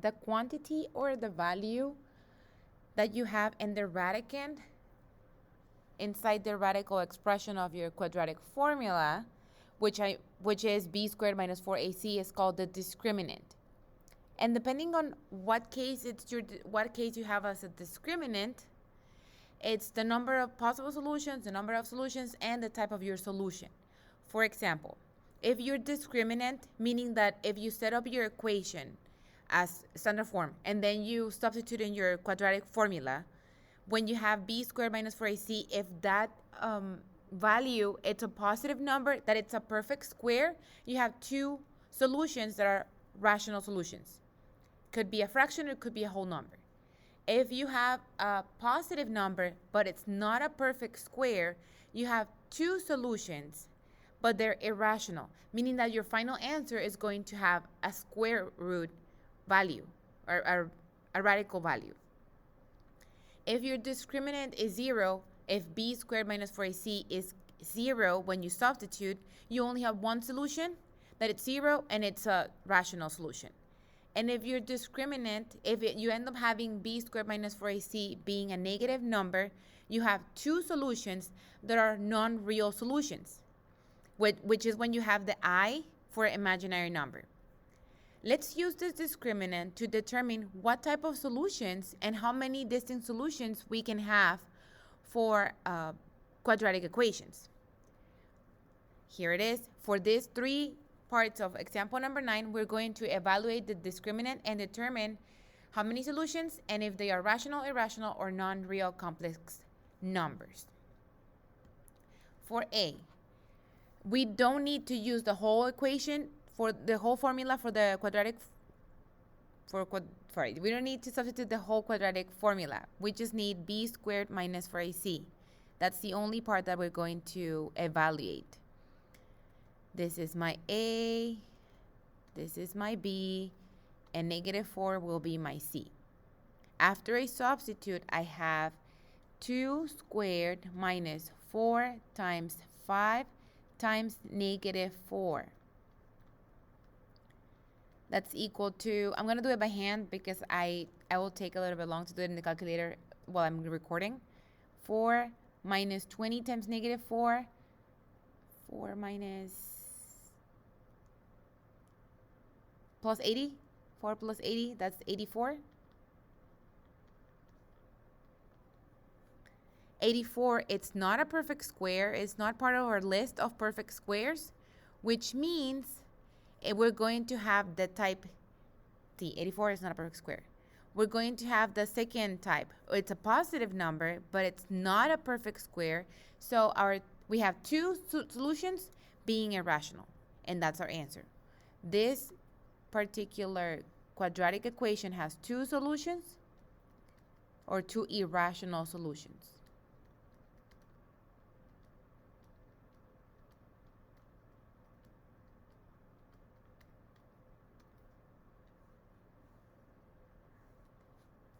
the quantity or the value that you have in the radicand inside the radical expression of your quadratic formula, which is b squared minus 4ac, is called the discriminant. And depending on what case you have as a discriminant, it's the number of possible solutions, the number of solutions, and the type of your solution. For example, if you're discriminant, meaning that if you set up your equation as standard form and then you substitute in your quadratic formula, when you have b squared minus 4ac, if that value, it's a positive number, that it's a perfect square, you have two solutions that are rational solutions. Could be a fraction or it could be a whole number. If you have a positive number, but it's not a perfect square, you have two solutions, but they're irrational, meaning that your final answer is going to have a square root value or a radical value. If your discriminant is 0, if b squared minus 4ac is 0, when you substitute, you only have one solution, that it's 0, and it's a rational solution. And if your discriminant, you end up having b squared minus 4ac being a negative number, you have two solutions that are non-real solutions, which is when you have the I for an imaginary number. Let's use this discriminant to determine what type of solutions and how many distinct solutions we can have for quadratic equations. Here it is. For these three parts of example number 9, we're going to evaluate the discriminant and determine how many solutions and if they are rational, irrational, or non-real complex numbers. For A, we don't need to use the whole equation for the whole formula for the quadratic, we don't need to substitute the whole quadratic formula. We just need b squared minus 4ac. That's the only part that we're going to evaluate. This is my A, this is my B, and negative 4 will be my C. After I substitute, I have 2 squared minus 4 times 5 times negative 4. That's equal to, I'm going to do it by hand because I will take a little bit long to do it in the calculator while I'm recording. 4 minus 20 times negative 4. 4 minus plus 80. 4 plus 80, that's 84. 84, it's not a perfect square. It's not part of our list of perfect squares, which means we're going to have the type T. 84 is not a perfect square. We're going to have the second type. It's a positive number, but it's not a perfect square. So we have two solutions being irrational, and that's our answer. This particular quadratic equation has two solutions or two irrational solutions.